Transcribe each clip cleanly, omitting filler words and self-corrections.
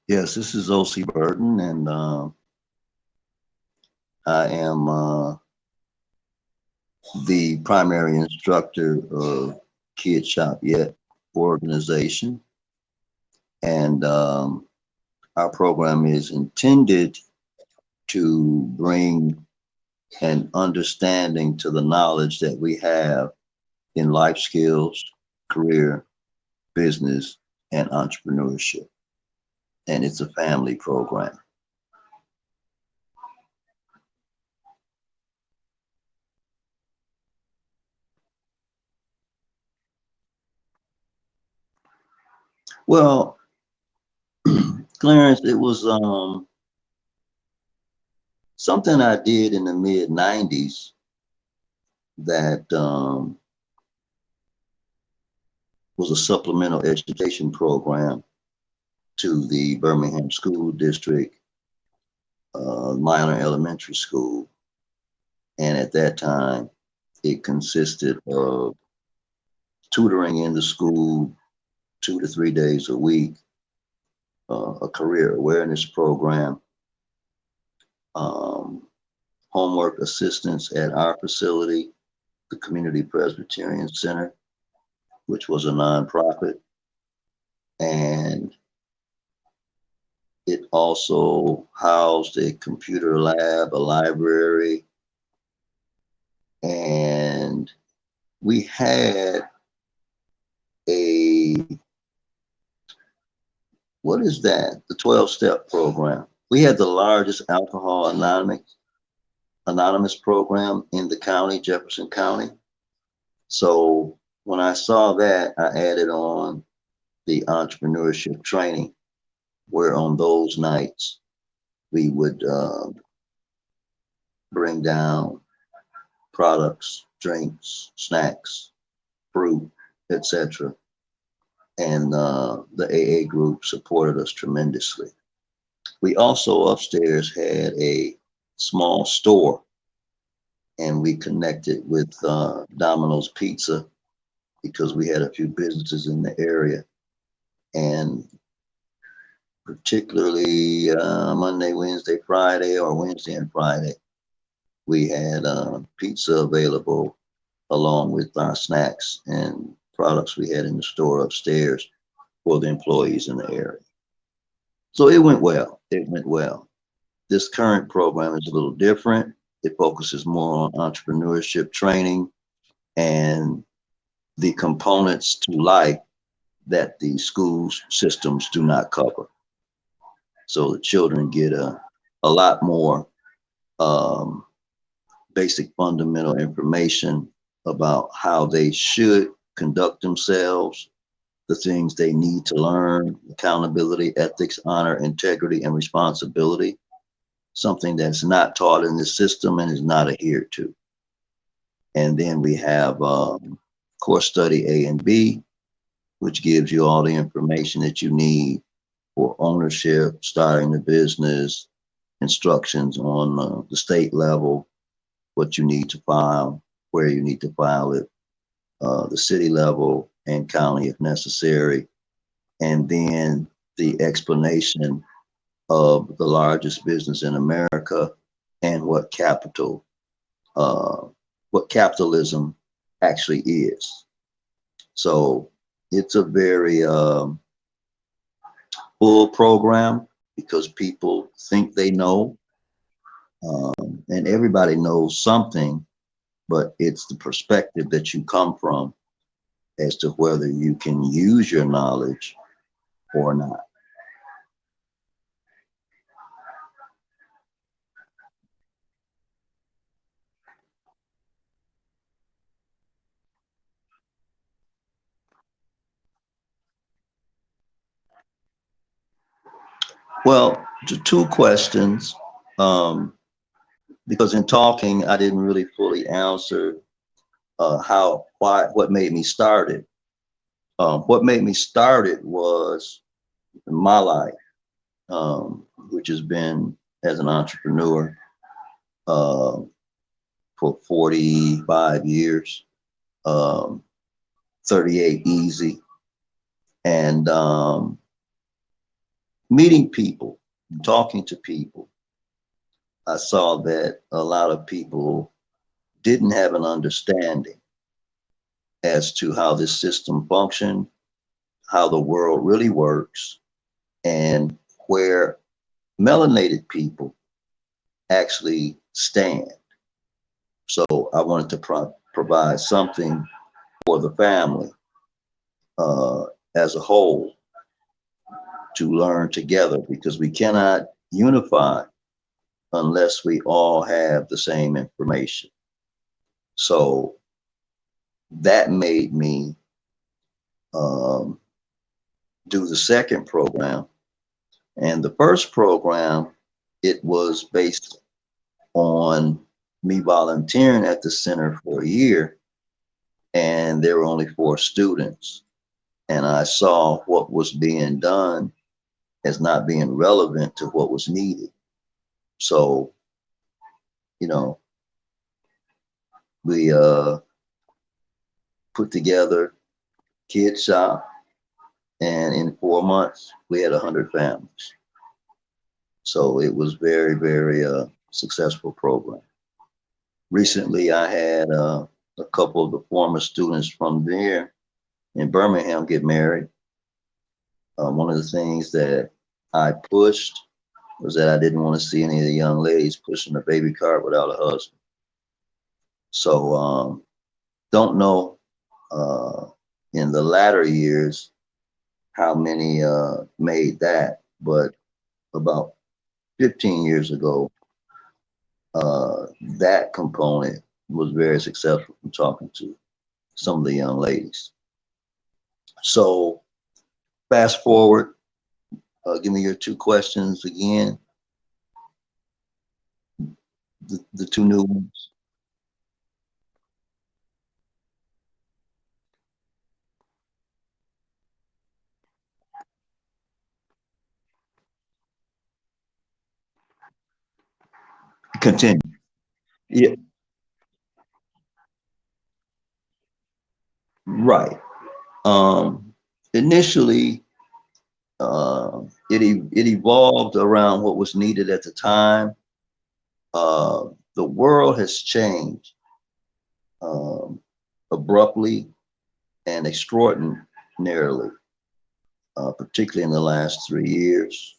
Yes, this is OC Burton, and I am the primary instructor of Kid Shop Yet organization. And our program is intended to bring an understanding to the knowledge that we have in life skills, career, business, and entrepreneurship. And it's a family program. Well, Clarence, it was something I did in the mid 90s that was a supplemental education program to the Birmingham School District minor elementary school. And at that time, it consisted of tutoring in the school 2 to 3 days a week, a career awareness program, um, homework assistance at our facility, the Community Presbyterian Center, which was a nonprofit. And it also housed a computer lab, a library, and we had a, what is that? The 12-step program. We had the largest alcohol anonymous program in the county, Jefferson County. So when I saw that, I added on the entrepreneurship training, where on those nights we would bring down products, drinks, snacks, fruit, etc. And the AA group supported us tremendously. We also upstairs had a small store, and we connected with Domino's Pizza because we had a few businesses in the area. And particularly Monday, Wednesday, Friday, or Wednesday and Friday, we had pizza available along with our snacks and products we had in the store upstairs for the employees in the area. So it went well. It went well. This current program is a little different. It focuses more on entrepreneurship training and the components to life that the school systems do not cover. So the children get a lot more um, basic fundamental information about how they should conduct themselves, the things they need to learn, accountability, ethics, honor, integrity, and responsibility, something that's not taught in the system and is not adhered to. And then we have course study A and B, which gives you all the information that you need for ownership, starting the business, instructions on the state level, what you need to file, where you need to file it, the city level and county if necessary, and then the explanation of the largest business in America and uh, what capitalism actually is. So it's a very full program because people think they know, and everybody knows something, but it's the perspective that you come from as to whether you can use your knowledge or not. Well, two questions, um, because in talking, I didn't really fully answer what made me start it. What made me start it was my life, which has been as an entrepreneur uh, for 45 years, um, 38 easy. And meeting people, talking to people, I saw that a lot of people didn't have an understanding as to how this system functioned, how the world really works, and where melanated people actually stand. So I wanted to provide something for the family uh, as a whole to learn together because we cannot unify unless we all have the same information. So that made me um, do the second program. And the first program, it was based on me volunteering at the center for a year, and there were only 4 students. And I saw what was being done as not being relevant to what was needed. So, you know, we put together Kid Shop, and in 4 months, we had 100 families. So it was very, very successful program. Recently, I had a couple of the former students from there in Birmingham get married. One of the things that I pushed was that I didn't want to see any of the young ladies pushing a baby cart without a husband. So don't know in the latter years how many made that, but about 15 years ago, that component was very successful from talking to some of the young ladies. So fast forward, give me your 2 questions again, the 2 new ones. Continue. Yeah, right. Um, Initially, it evolved around what was needed at the time. The world has changed um, abruptly and extraordinarily, particularly in the last 3 years.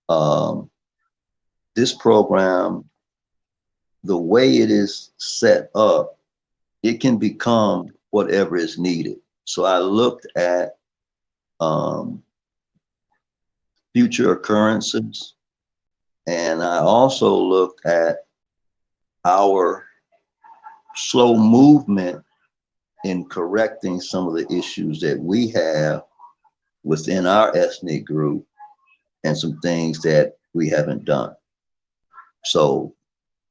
Um, this program, the way it is set up, it can become whatever is needed. So I looked at um, future occurrences, and I also looked at our slow movement in correcting some of the issues that we have within our ethnic group and some things that we haven't done. So,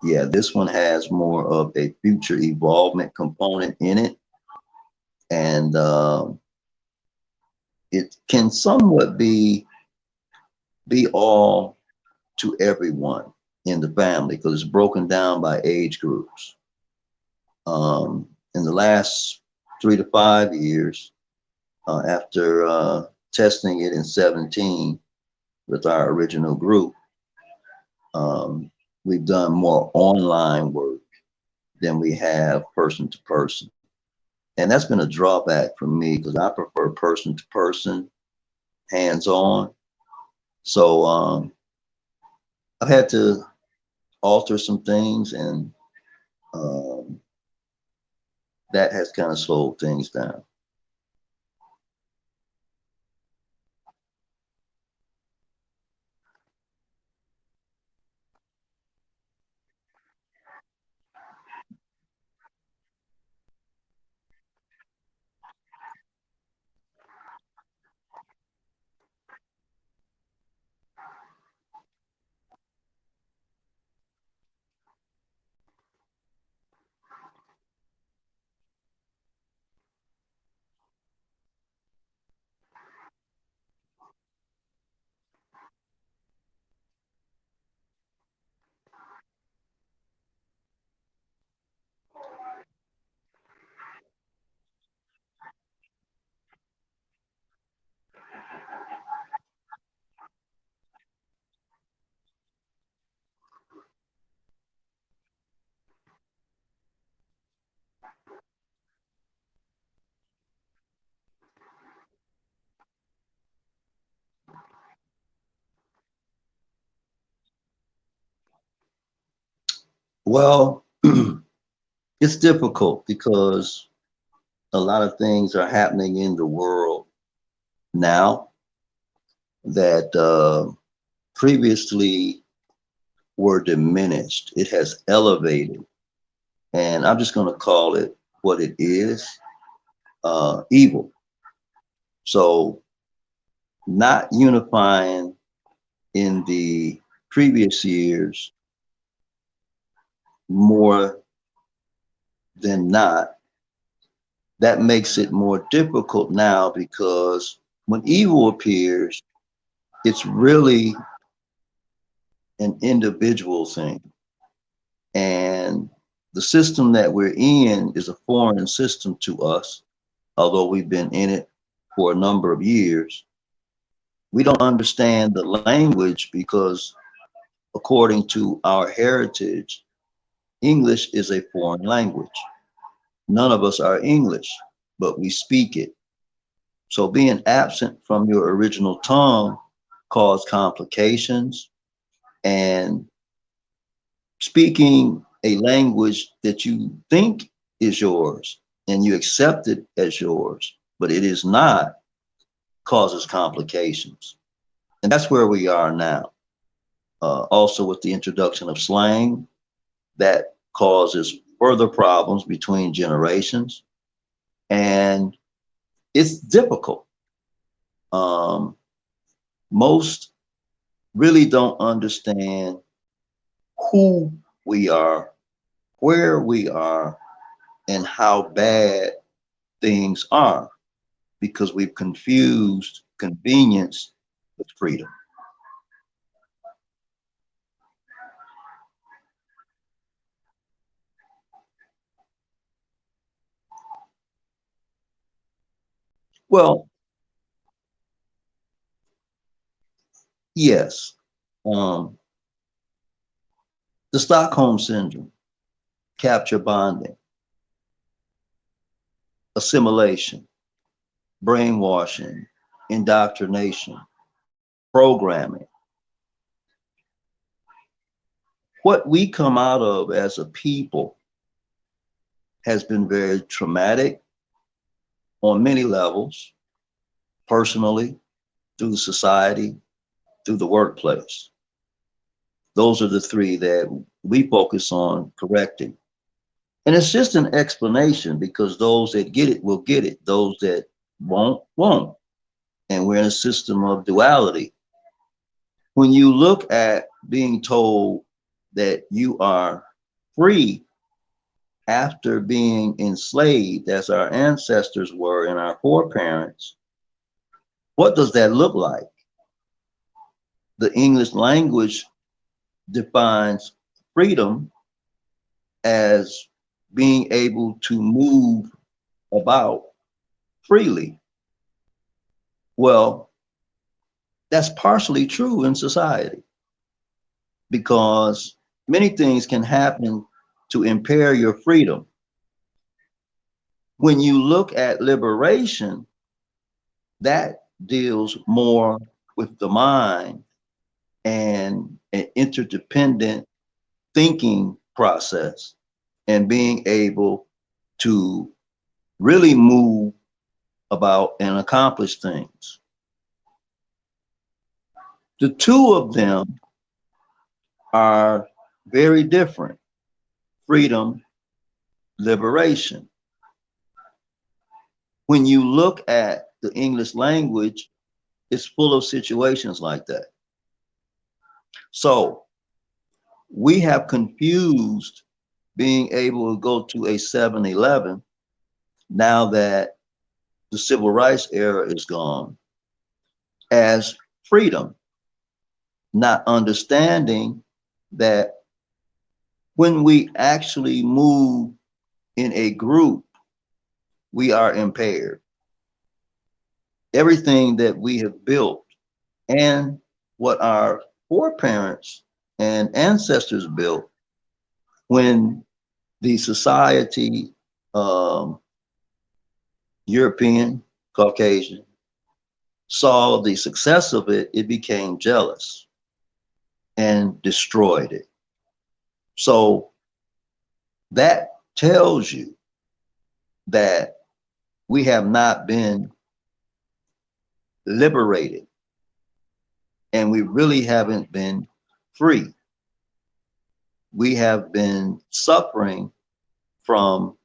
yeah, this one has more of a future evolvement component in it. And it can somewhat be all to everyone in the family because it's broken down by age groups. In the last 3 to 5 years, after testing it in 17 with our original group, um, we've done more online work than we have person to person. And that's been a drawback for me because I prefer person to person, hands on. So I've had to alter some things, and um, that has kind of slowed things down. Well, it's difficult because a lot of things are happening in the world now that previously were diminished. It has elevated, and I'm just going to call it what it is, evil. So, not unifying in the previous years more than not, that makes it more difficult now because when evil appears, it's really an individual thing. And the system that we're in is a foreign system to us, although we've been in it for a number of years. We don't understand the language because, according to our heritage, English is a foreign language. None of us are English, but we speak it. So being absent from your original tongue causes complications, and speaking a language that you think is yours and you accept it as yours, but it is not, causes complications. And that's where we are now. Also, with the introduction of slang, that causes further problems between generations. And it's difficult. Um, Most really don't understand who we are, where we are, and how bad things are because we've confused convenience with freedom. Well, yes. Um, the Stockholm Syndrome, capture bonding, assimilation, brainwashing, indoctrination, programming. What we come out of as a people has been very traumatic on many levels, personally, through society, through the workplace. Those are the three that we focus on correcting. And it's just an explanation because those that get it will get it. Those that won't, won't. And we're in a system of duality. When you look at being told that you are free after being enslaved, as our ancestors were and our foreparents, what does that look like? The English language defines freedom as being able to move about freely. Well, that's partially true in society because many things can happen to impair your freedom. When you look at liberation, that deals more with the mind and an interdependent thinking process and being able to really move about and accomplish things. The two of them are very different: freedom, liberation. When you look at the English language, it's full of situations like that. So we have confused being able to go to a 7-Eleven now that the civil rights era is gone as freedom, not understanding that when we actually move in a group, we are impaired. Everything that we have built and what our foreparents and ancestors built when the society, um, European, Caucasian, saw the success of it, it became jealous and destroyed it. So That tells you that we have not been liberated and we really haven't been free. We have been suffering from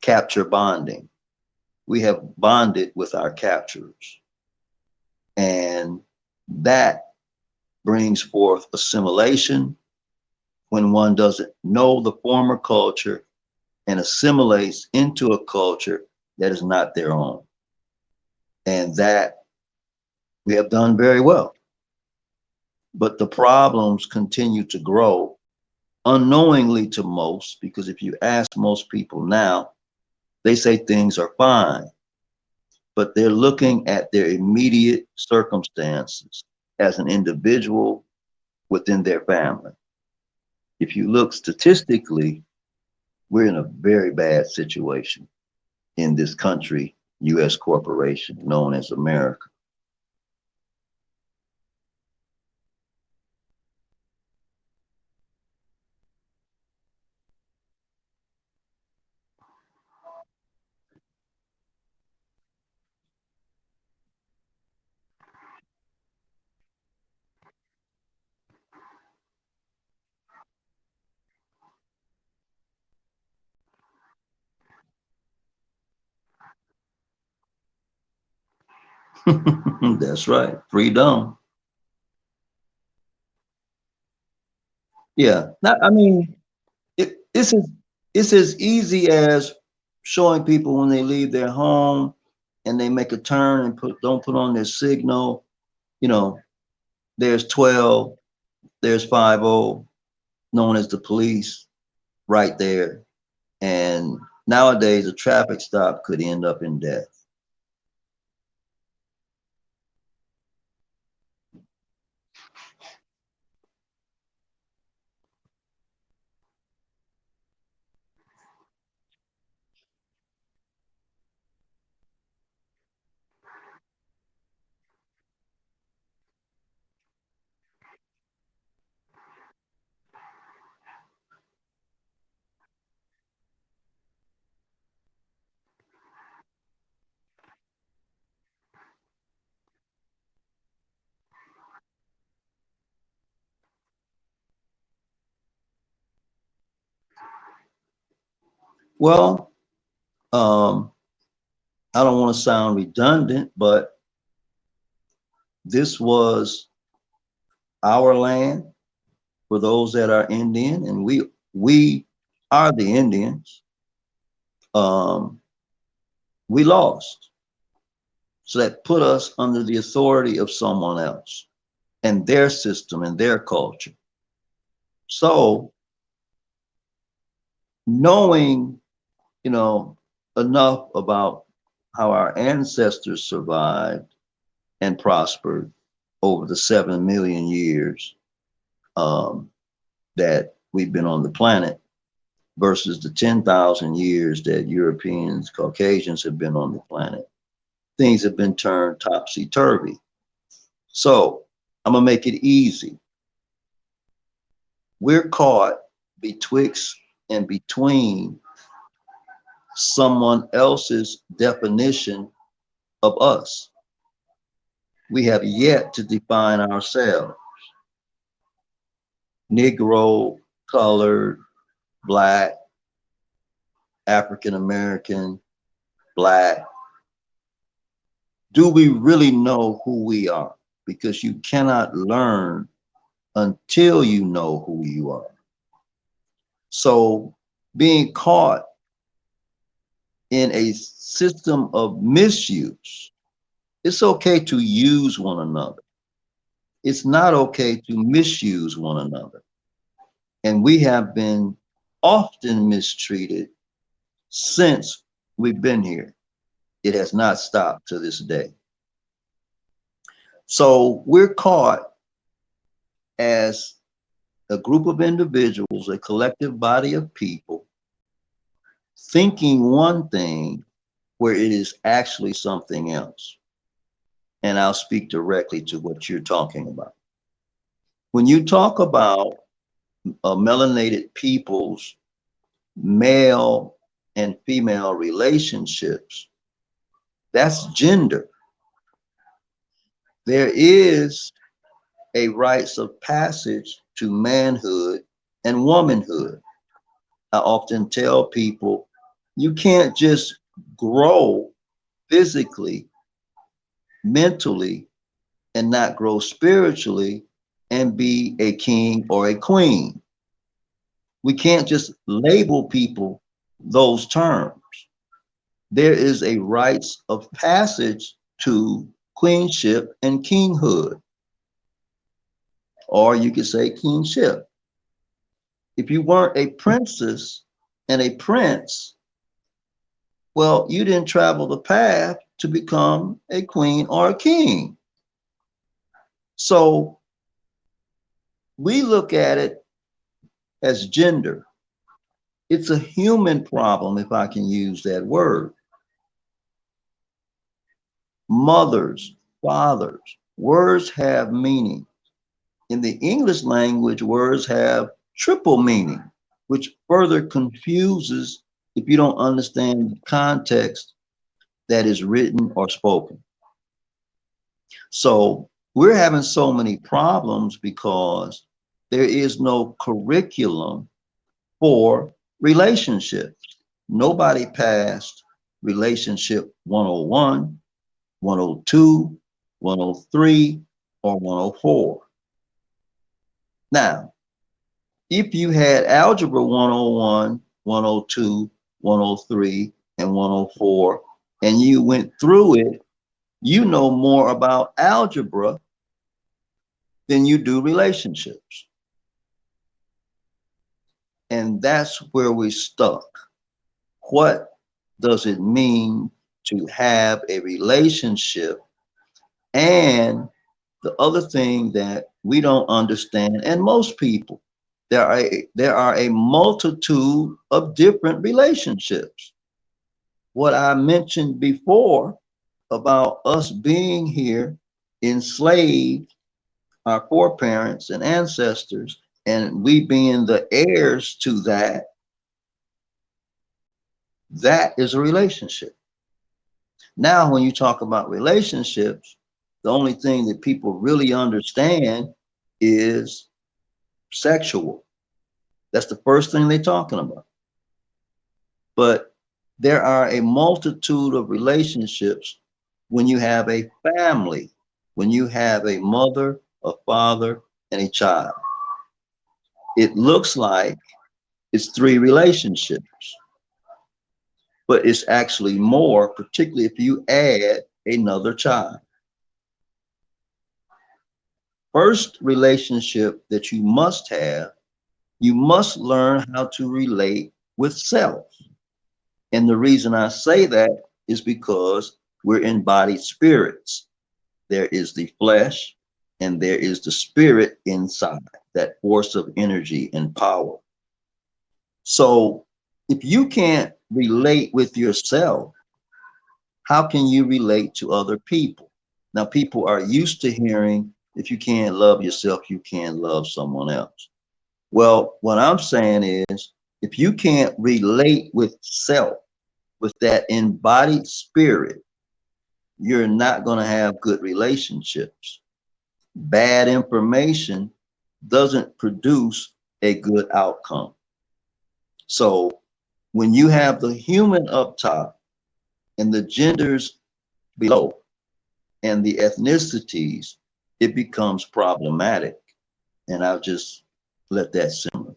capture bonding. We have bonded with our captors. And that brings forth assimilation when one doesn't know the former culture and assimilates into a culture that is not their own. And that we have done very well. But the problems continue to grow unknowingly to most, because if you ask most people now, they say things are fine, but they're looking at their immediate circumstances as an individual within their family. If you look statistically, we're in a very bad situation in this country, US corporation known as America. That's right, freedom. Yeah, I mean, this is it's as easy as showing people when they leave their home and they make a turn and don't put on their signal. You know, there's 12, there's 50, known as the police, right there. And nowadays, a traffic stop could end up in death. Well, um, I don't want to sound redundant, but this was our land for those that are Indian, and we are the Indians. Um, we lost, so that put us under the authority of someone else and their system and their culture. So knowing, you know, enough about how our ancestors survived and prospered over the 7 million years um, that we've been on the planet versus the 10,000 years that Europeans, Caucasians have been on the planet. Things have been turned topsy turvy. So I'm gonna make it easy. We're caught betwixt and between someone else's definition of us. We have yet to define ourselves. Negro, colored, black, African American, black. Do we really know who we are? Because you cannot learn until you know who you are. So being caught in a system of misuse, it's okay to use one another. It's not okay to misuse one another. And we have been often mistreated since we've been here. It has not stopped to this day. So we're caught as a group of individuals, a collective body of people, thinking one thing where it is actually something else. And I'll speak directly to what you're talking about. When you talk about melanated peoples male and female relationships, that's gender. There is a rites of passage to manhood and womanhood. I often tell people you can't just grow physically, mentally, and not grow spiritually and be a king or a queen. We can't just label people those terms. There is a rites of passage to queenship and kinghood, or you could say kingship. If you weren't a princess and a prince, well, you didn't travel the path to become a queen or a king. So we look at it as gender. It's a human problem, if I can use that word. Mothers, fathers, words have meaning. In the English language, words have triple meaning, which further confuses if you don't understand the context that is written or spoken. So we're having so many problems because there is no curriculum for relationships. Nobody passed relationship 101, 102, 103, or 104. Now, if you had Algebra 101, 102, 103, and 104, and you went through it, you know more about algebra than you do relationships. And that's where we stuck. What does it mean to have a relationship? And the other thing that we don't understand, and most people, there are a multitude of different relationships. What I mentioned before about us being here enslaved, our foreparents and ancestors, and we being the heirs to that, that is a relationship. Now, when you talk about relationships, the only thing that people really understand is sexual. That's the first thing they're talking about. But there are a multitude of relationships when you have a family, when you have a mother, a father, and a child. It looks like it's three relationships, but it's actually more, particularly if you add another child. First relationship that you must have, you must learn how to relate with self. And the reason I say that is because we're embodied spirits. There is the flesh and there is the spirit inside, that force of energy and power. So if you can't relate with yourself, how can you relate to other people? Now, people are used to hearing, if you can't love yourself, you can't love someone else. Well, what I'm saying is, if you can't relate with self, with that embodied spirit, you're not going to have good relationships. Bad information doesn't produce a good outcome. So when you have the human up top and the genders below and the ethnicities, it becomes problematic. And I'll just let that simmer.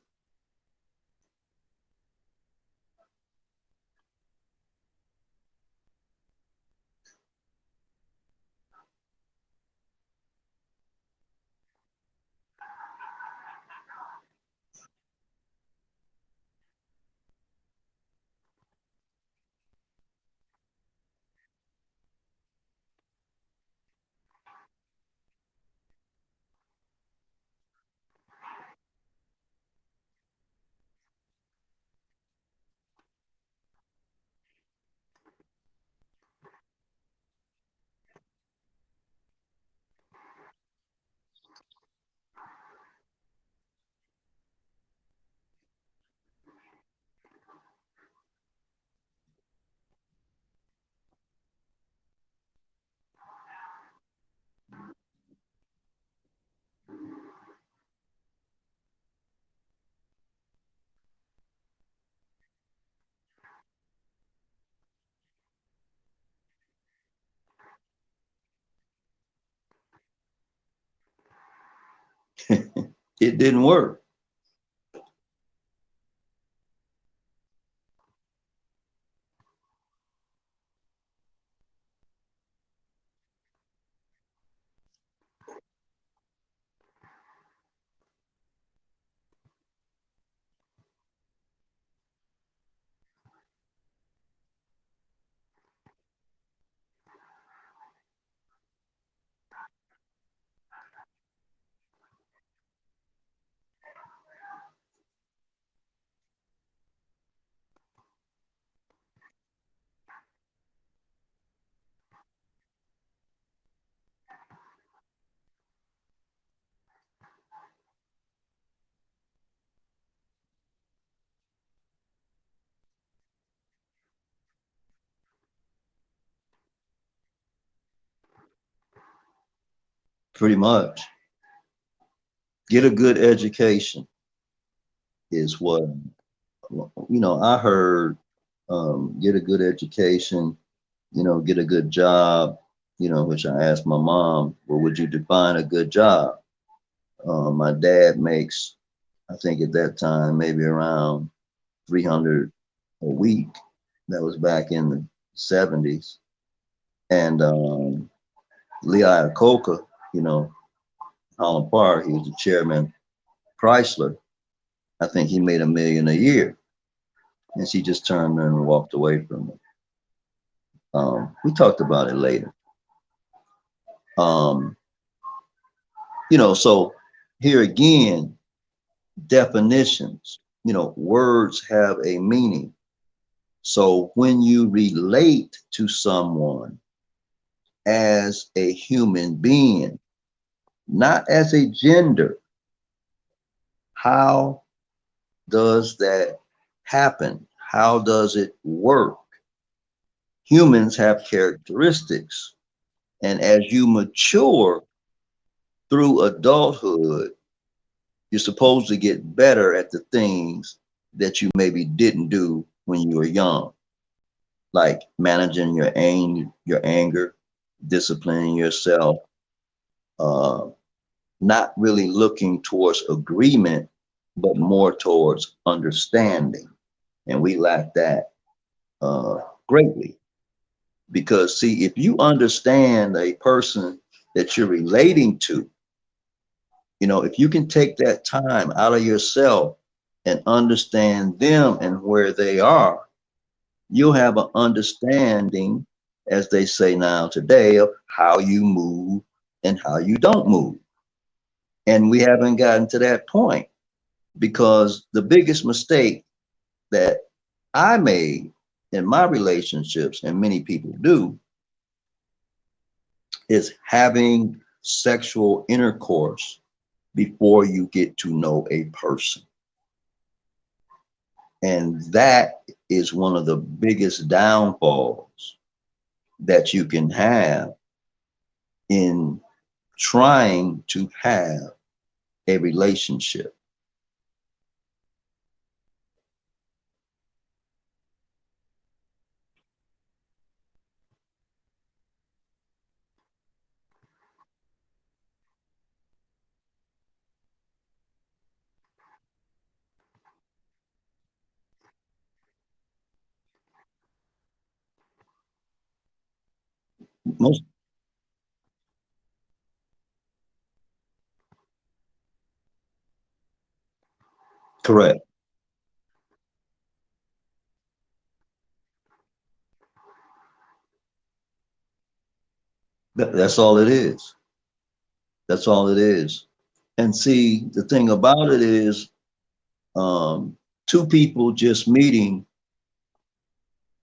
It didn't work. Pretty much. Get a good education is what, I heard. Get a good education, get a good job, which I asked my mom, well, would you define a good job? My dad makes, I think at that time, maybe around 300 a week. That was back in the 70s. And Lee Iacocca, you know, Holland Park, he was the chairman, Chrysler. I think he made $1 million a year. And she just turned and walked away from it. We talked about it later. Um, so here again, definitions, words have a meaning. So when you relate to someone as a human being, not as a gender, how does that happen? How does it work? Humans have characteristics. And as you mature through adulthood, you're supposed to get better at the things that you maybe didn't do when you were young, like managing your anger, disciplining yourself, uh, not really looking towards agreement, but more towards understanding. And we lack that uh, greatly. Because, see, if you understand a person that you're relating to, if you can take that time out of yourself and understand them and where they are, you'll have an understanding, as they say now today, of how you move and how you don't move. And we haven't gotten to that point because the biggest mistake that I made in my relationships, and many people do, is having sexual intercourse before you get to know a person. And that is one of the biggest downfalls that you can have in trying to have a relationship. Most correct. That's all it is. That's all it is. And see, the thing about it is, two people just meeting,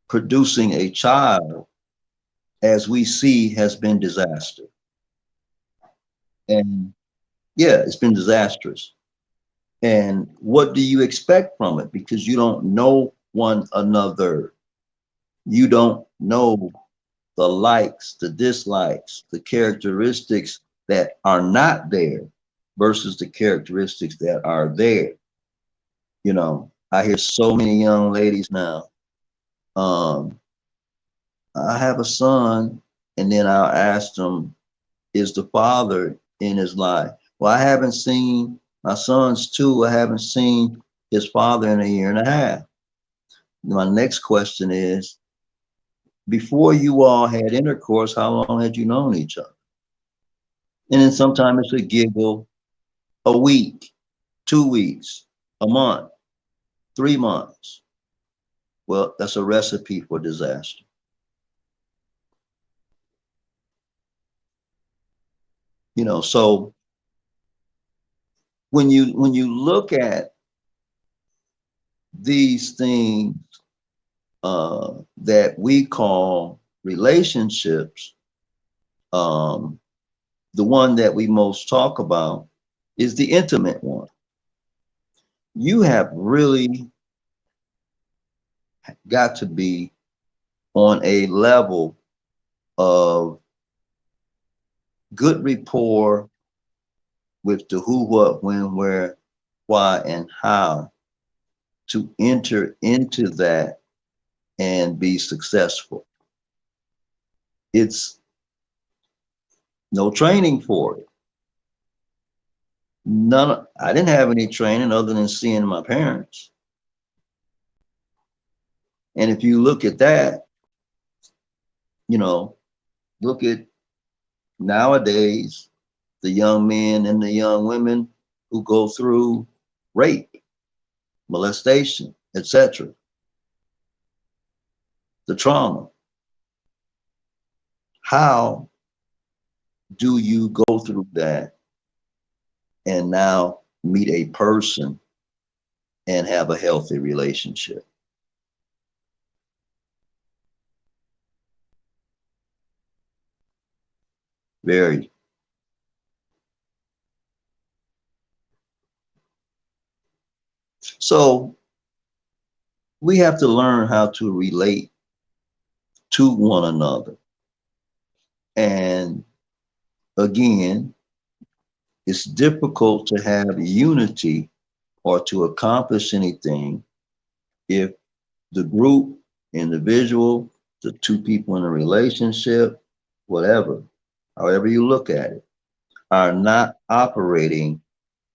producing a child, as we see, has been disaster. And yeah, it's been disastrous. And what do you expect from it? Because you don't know one another. You don't know the likes, the dislikes, the characteristics that are not there versus the characteristics that are there. I hear so many young ladies now. Um, I have a son, and then I'll ask them, is the father in his life? Well, I haven't seen My son's 2. I haven't seen his father in a year and a half. My next question is, before you all had intercourse, how long had you known each other? And then sometimes it's a giggle, a week, 2 weeks, a month, 3 months. Well, that's a recipe for disaster. So when you look at these things that we call relationships, um, the one that we most talk about is the intimate one. You have really got to be on a level of good rapport with the who, what, when, where, why, and how to enter into that and be successful. It's no training for it. I didn't have any training other than seeing my parents. And if you look at that, look at nowadays the young men and the young women who go through rape, molestation, etc., the trauma. How do you go through that and now meet a person and have a healthy relationship? Very. So we have to learn how to relate to one another. And again, it's difficult to have unity or to accomplish anything if the group, individual, the two people in a relationship, whatever, however you look at it, are not operating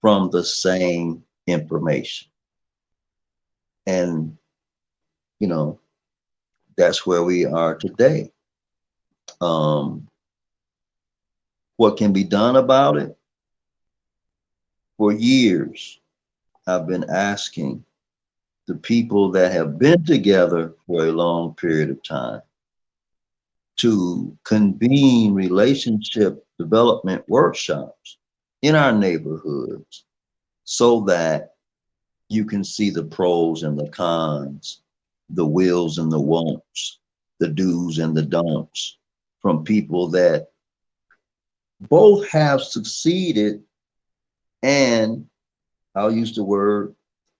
from the same information. And, you know, that's where we are today. Um, what can be done about it? For years, I've been asking the people that have been together for a long period of time to convene relationship development workshops in our neighborhoods so that you can see the pros and the cons, the wills and the won'ts, the do's and the don'ts from people that both have succeeded and, I'll use the word,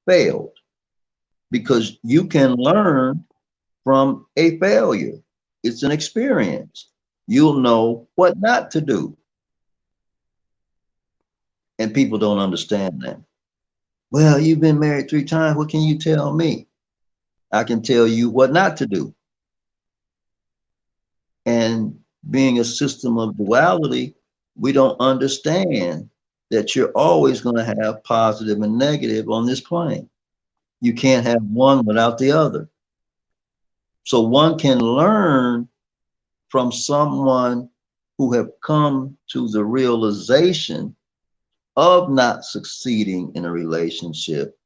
failed, because you can learn from a failure. It's an experience. You'll know what not to do. And people don't understand that. Well, you've been married 3 times. What can you tell me? I can tell you what not to do. And being a system of duality, we don't understand that you're always going to have positive and negative on this plane. You can't have one without the other. So one can learn from someone who have come to the realization of not succeeding in a relationship,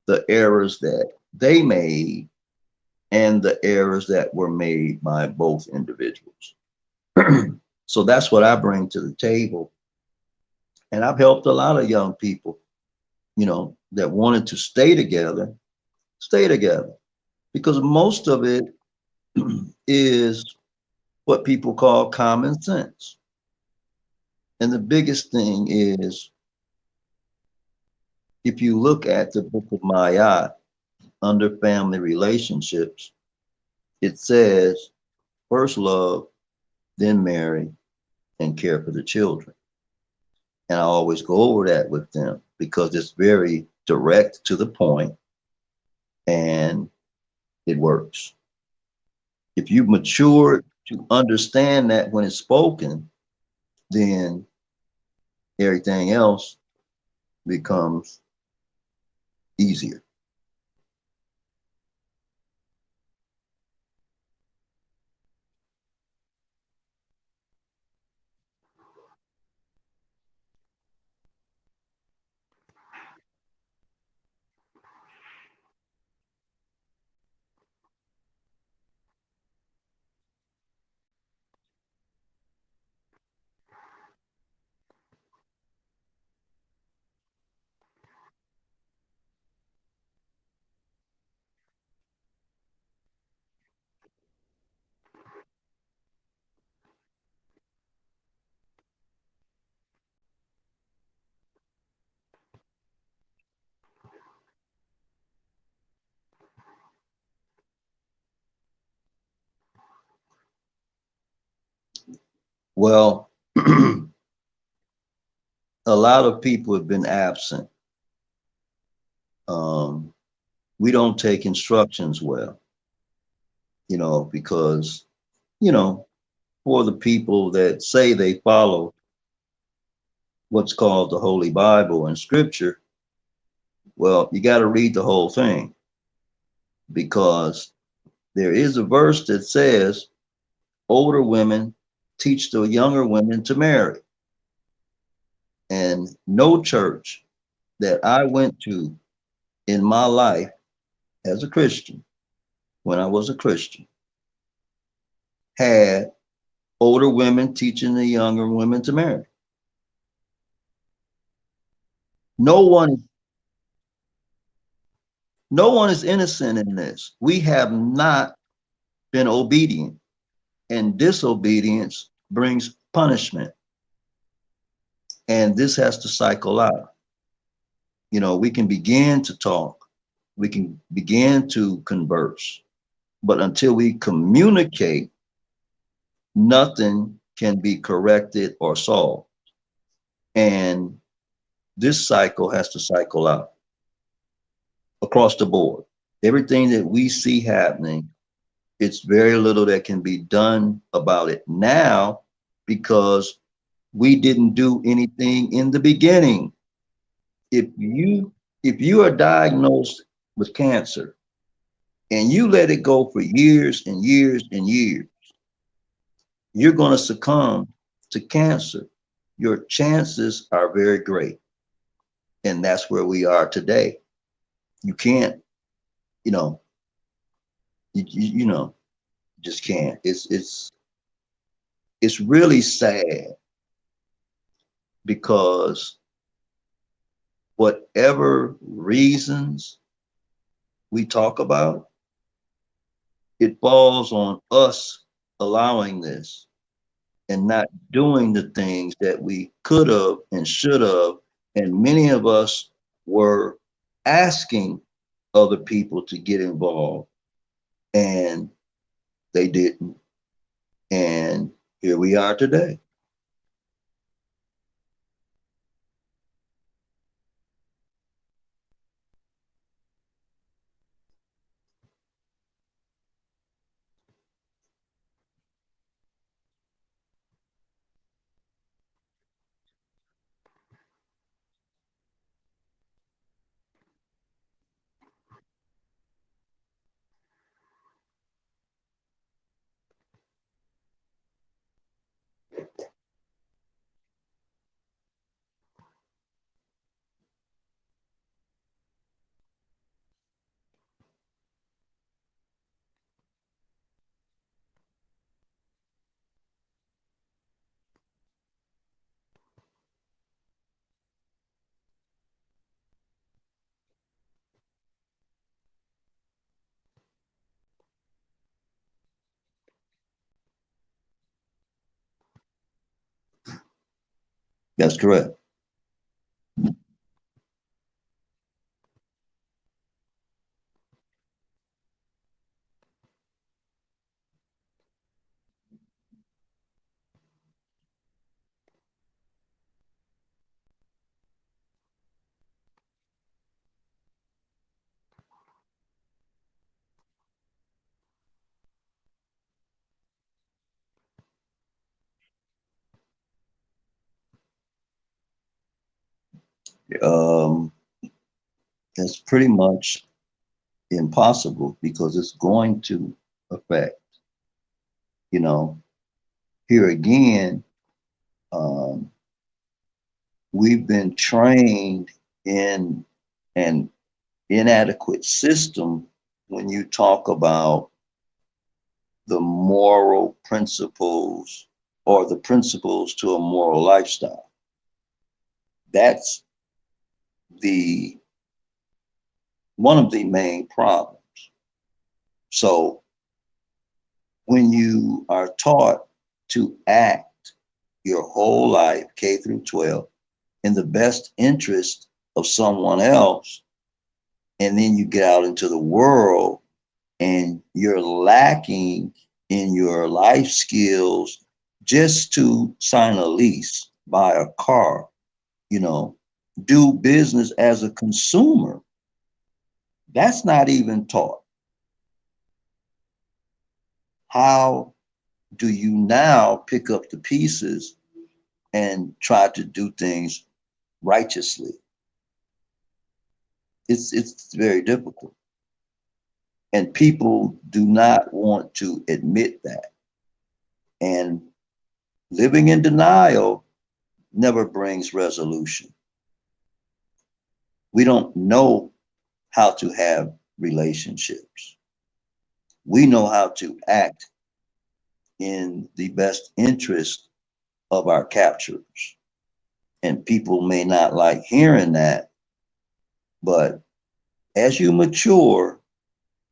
the errors that they made and the errors that were made by both individuals. So that's what I bring to the table. And I've helped a lot of young people, that wanted to stay together, because most of it is what people call common sense. And the biggest thing is, if you look at the book of Maya under family relationships, it says first love, then marry, and care for the children. And I always go over that with them because it's very direct to the point and it works. If you've matured to understand that when it's spoken, then everything else, becomes easier. Well, a lot of people have been absent. Um, we don't take instructions well, because, you know, for the people that say they follow what's called the Holy Bible and Scripture, well, you got to read the whole thing because there is a verse that says older women teach the younger women to marry. And no church that I went to in my life as a Christian, when I was a Christian, had older women teaching the younger women to marry. No one, no one is innocent in this. We have not been obedient, and disobedience brings punishment. And this has to cycle out. We can begin to talk, we can begin to converse, but until we communicate, nothing can be corrected or solved. And this cycle has to cycle out across the board. Everything that we see happening, it's very little that can be done about it now because we didn't do anything in the beginning. If you are diagnosed with cancer and you let it go for years and years and years, you're going to succumb to cancer. Your chances are very great. And that's where we are today. You can't, you know, you know, just can't. It's really sad because whatever reasons we talk about, it falls on us allowing this and not doing the things that we could have and should have. And many of us were asking other people to get involved and they didn't. And here we are today. That's correct. Um, that's pretty much impossible because it's going to affect, you know, here again, um, we've been trained in an inadequate system when you talk about the moral principles or the principles to a moral lifestyle. That's the one of the main problems. So when you are taught to act your whole life, K through 12, in the best interest of someone else, and then you get out into the world and you're lacking in your life skills just to sign a lease, buy a car, you know, do business as a consumer. That's not even taught. How do you now pick up the pieces and try to do things righteously? It's very difficult. And people do not want to admit that. And living in denial never brings resolution. We don't know how to have relationships. We know how to act in the best interest of our captors. And people may not like hearing that, but as you mature,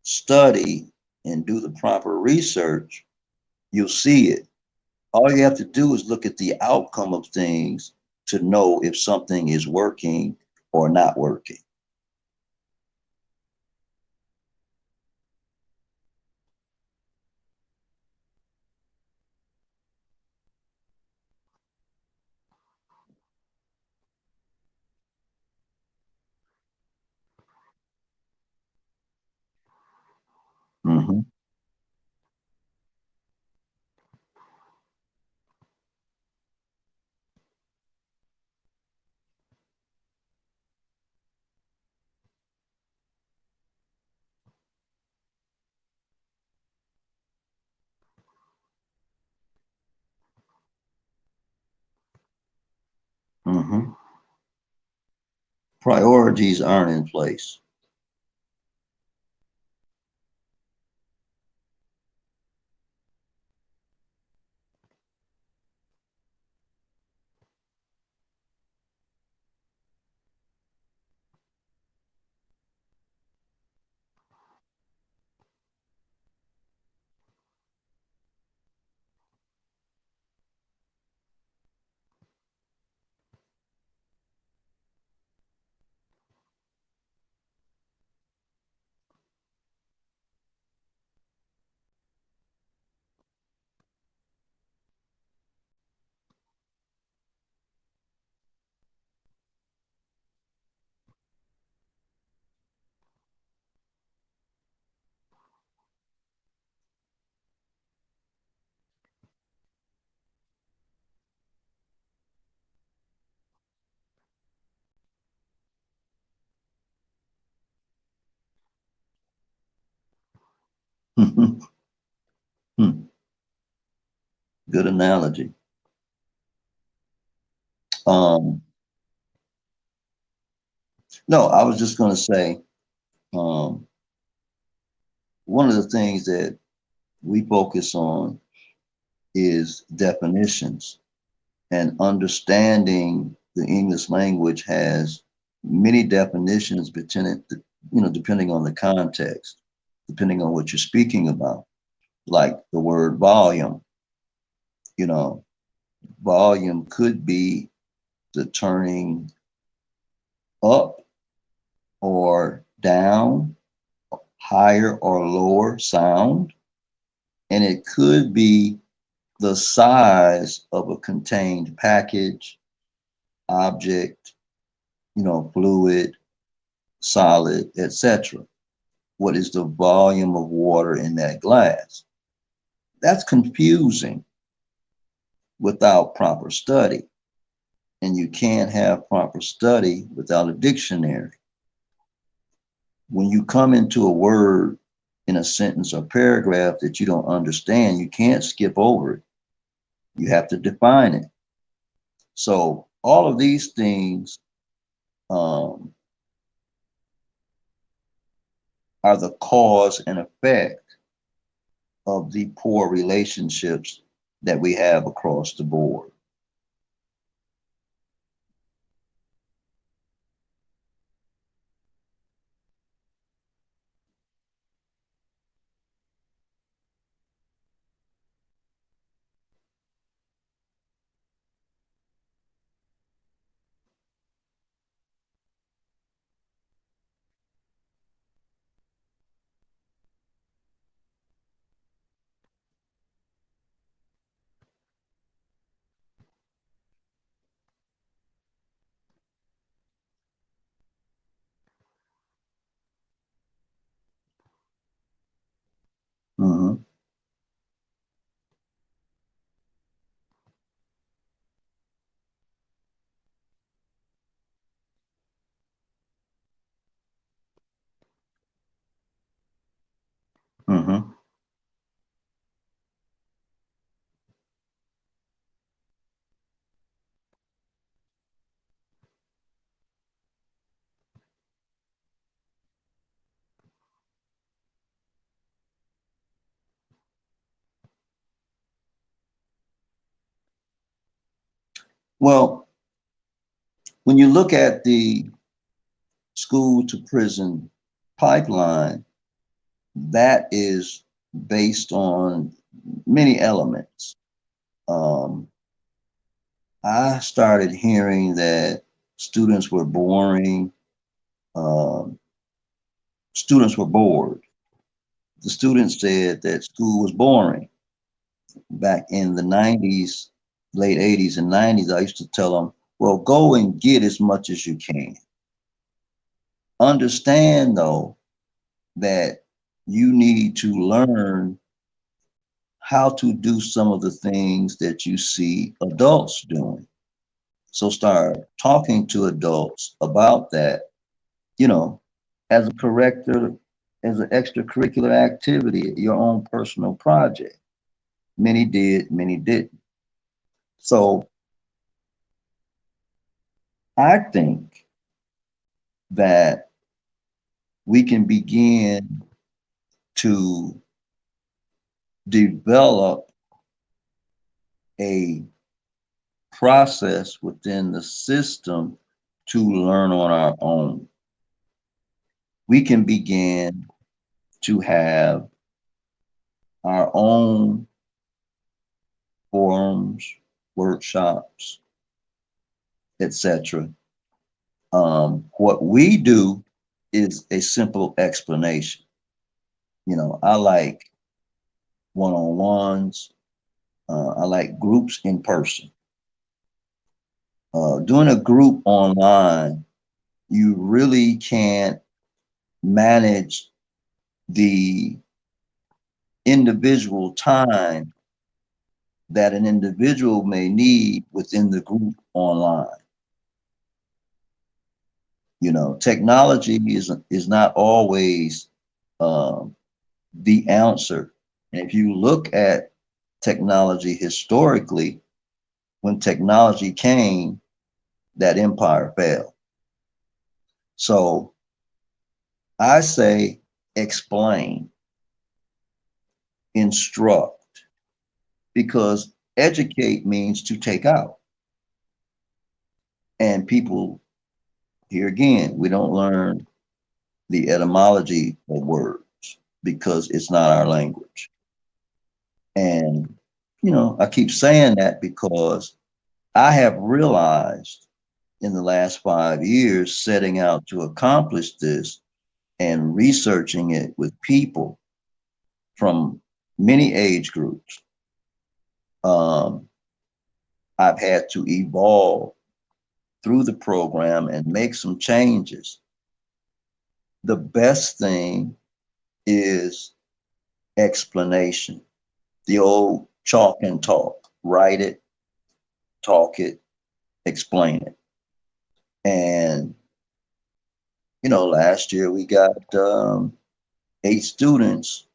study, and do the proper research, you'll see it. All you have to do is look at the outcome of things to know if something is working or not working. Mm-hmm. Mm-hmm. Priorities aren't in place. Good analogy. Um, no, I was just going to say um, one of the things that we focus on is definitions and understanding the English language has many definitions depending on the context, depending on what you're speaking about, like the word volume, you know, volume could be the turning up or down, higher or lower sound, and it could be the size of a contained package, object, fluid, solid, etc. What is the volume of water in that glass? That's confusing without proper study. and you can't have proper study without a dictionary. When you come into a word in a sentence or paragraph that you don't understand, you can't skip over it. You have to define it. So all of these things um, are the cause and effect of the poor relationships that we have across the board. Mm-hmm. Mm-hmm. Well, when you look at the school to prison pipeline, that is based on many elements. Um, I started hearing that students were boring, um, students were bored. The students said that school was boring. Back in the 90s, late 80s and 90s, I used to tell them, well, go and get as much as you can. Understand, though, that you need to learn how to do some of the things that you see adults doing. So start talking to adults about that, you know, as a corrector, as an extracurricular activity, your own personal project. Many did, many didn't. So I think that we can begin to develop a process within the system to learn on our own. We can begin to have our own forums, workshops, etc. What we do is a simple explanation. I like one-on-ones. I like groups in person. Doing a group online, you really can't manage the individual time that an individual may need within the group online. Technology is not always um, the answer. And if you look at technology historically, when technology came, that empire fell. So I say explain, instruct, because educate means to take out. And people, here again, we don't learn the etymology of words because it's not our language. And, I keep saying that because I have realized in the last 5 years, setting out to accomplish this and researching it with people from many age groups, um, I've had to evolve through the program and make some changes. The best thing is explanation. The old chalk and talk, write it, talk it, explain it. And, last year we got 8 students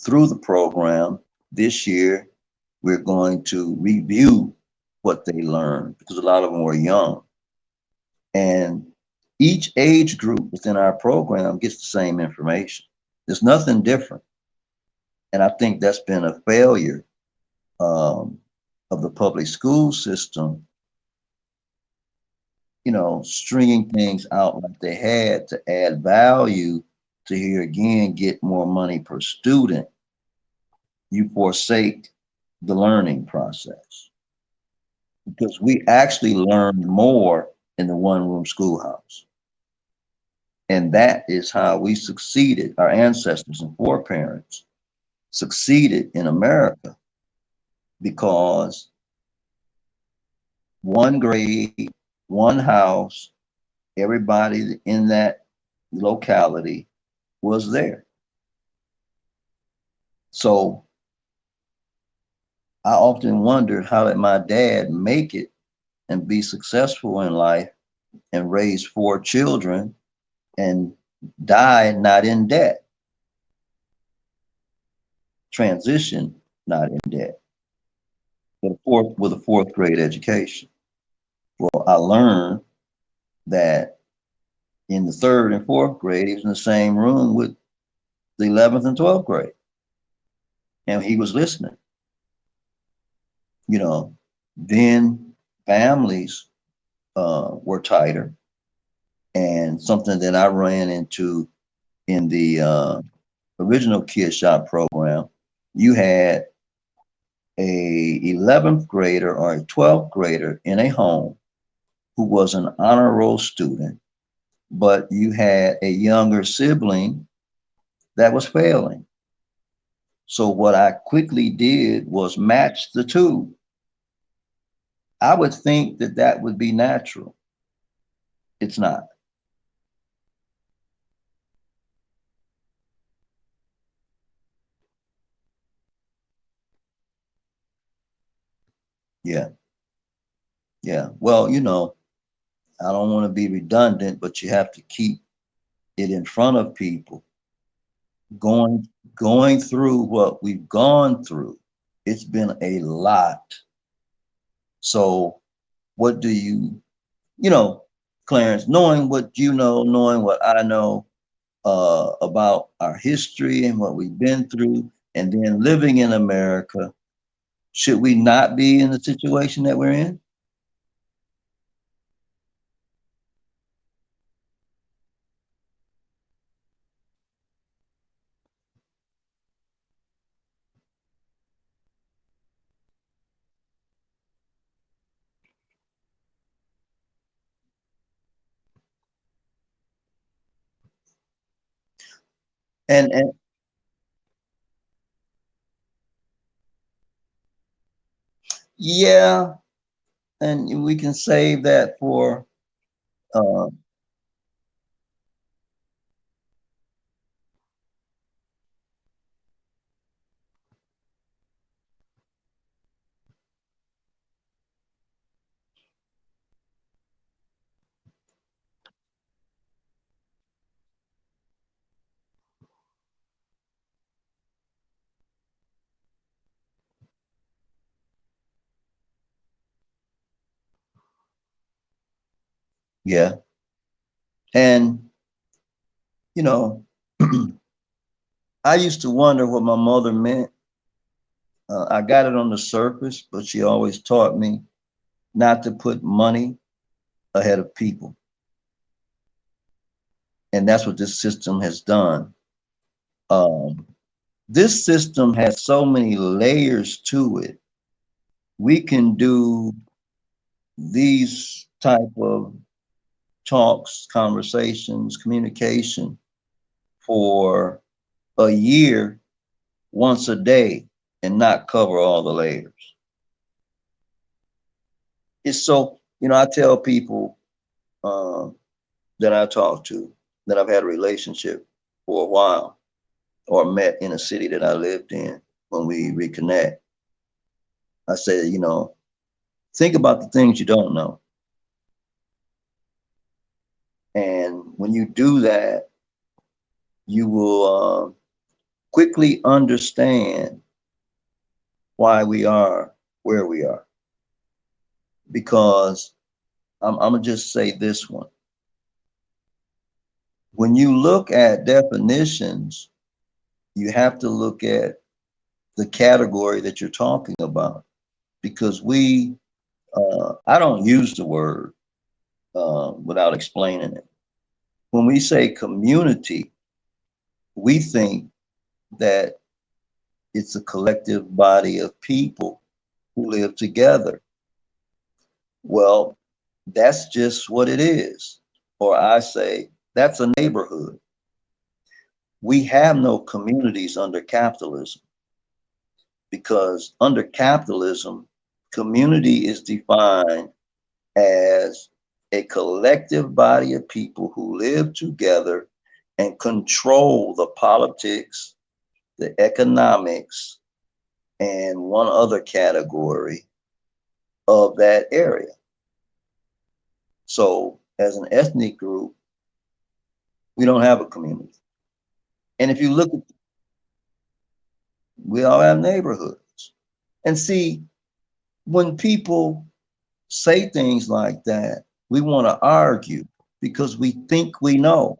through the program. This year, we're going to review what they learned because a lot of them were young. And each age group within our program gets the same information. There's nothing different. And I think that's been a failure um, of the public school system, stringing things out like they had to add value to here again get more money per student. You forsake the learning process because we actually learn more in the one room schoolhouse. And that is how we succeeded. Our ancestors and foreparents succeeded in America because one grade, one house, everybody in that locality was there. So I often wondered, how did my dad make it and be successful in life and raise 4 children and die not in debt, transition not in debt, with a fourth grade education? Well, I learned that in the third and fourth grade, he was in the same room with the 11th and 12th grade, and he was listening. Then families were tighter, and something that I ran into in the original Kid Shop program, you had a 11th grader or a 12th grader in a home who was an honor roll student, but you had a younger sibling that was failing. So what I quickly did was match the two. I would think that that would be natural. It's not. Yeah. Yeah. Well, I don't want to be redundant, but you have to keep it in front of people. Going through what we've gone through, it's been a lot. So what do Clarence, knowing what you know, knowing what I know about our history and what we've been through, and then living in America, should we not be in the situation that we're in? And yeah, and we can save that for uh, yeah. And you know, I used to wonder what my mother meant. I got it on the surface, but she always taught me not to put money ahead of people. And that's what this system has done. Um, this system has so many layers to it. We can do these type of talks, conversations, communication for a year, once a day, and not cover all the layers. It's so, I tell people um, that I talk to that I've had a relationship for a while or met in a city that I lived in. When we reconnect, I say, think about the things you don't know. And when you do that, you will quickly understand why we are where we are. Because I'm going to just say this one. When you look at definitions, you have to look at the category that you're talking about. Because I don't use the word without explaining it. When we say community, we think that it's a collective body of people who live together. Well, that's just what it is. Or I say, that's a neighborhood. We have no communities under capitalism because under capitalism, community is defined as a collective body of people who live together and control the politics, the economics, and one other category of that area. So, as an ethnic group, we don't have a community. And if you look at, we all have neighborhoods. And see, when people say things like that, we want to argue because we think we know.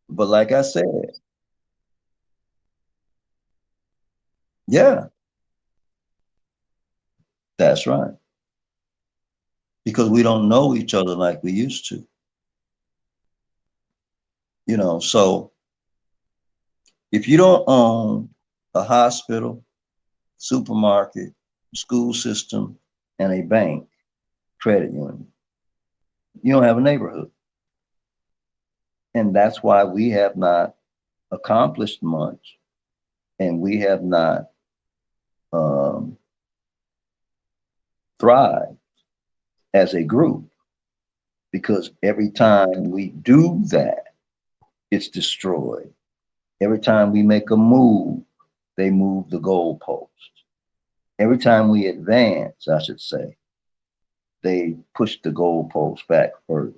But like I said, yeah, that's right. Because we don't know each other like we used to, So if you don't own a hospital, supermarket, school system, and a bank, credit union, you don't have a neighborhood. And that's why we have not accomplished much and we have not um, thrived as a group because every time we do that, it's destroyed. Every time we make a move, they move the goalpost. Every time we advance, I should say, they push the goalpost back further.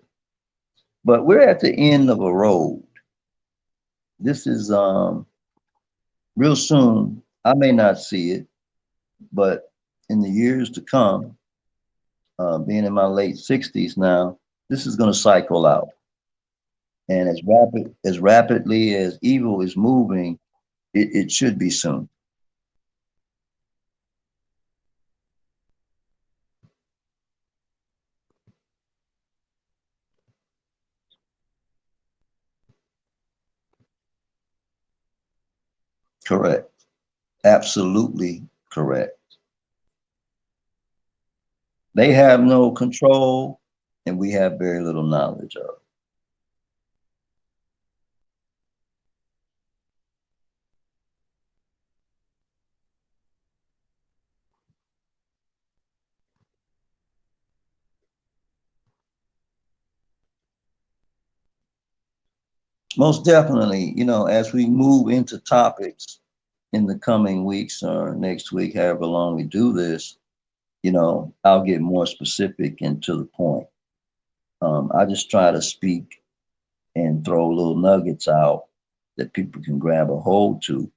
But we're at the end of a road. This is real soon. I may not see it, but in the years to come, being in my late 60s now, this is going to cycle out. And as rapidly as evil is moving, it should be soon. Correct. Absolutely correct. They have no control, and we have very little knowledge of. Most definitely, as we move into topics in the coming weeks or next week, however long we do this, I'll get more specific and to the point. I just try to speak and throw little nuggets out that people can grab a hold to.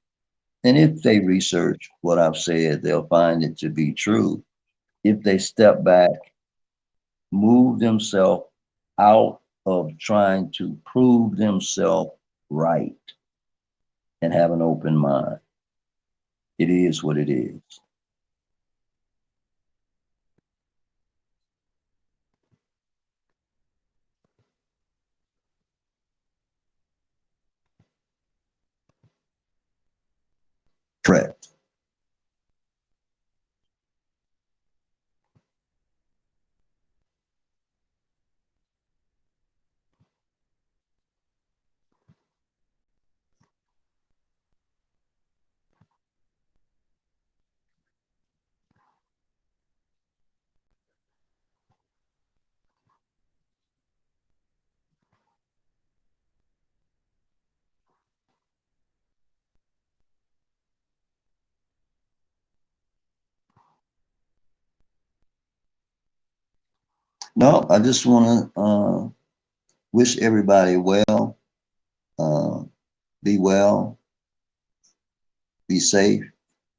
And if they research what I've said, they'll find it to be true. If they step back, move themselves out of trying to prove themselves right and have an open mind. It is what it is. Correct. No, I just want to wish everybody well, uh, be well, be safe,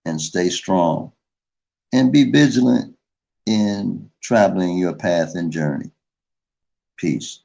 and stay strong. And be vigilant in traveling your path and journey. Peace.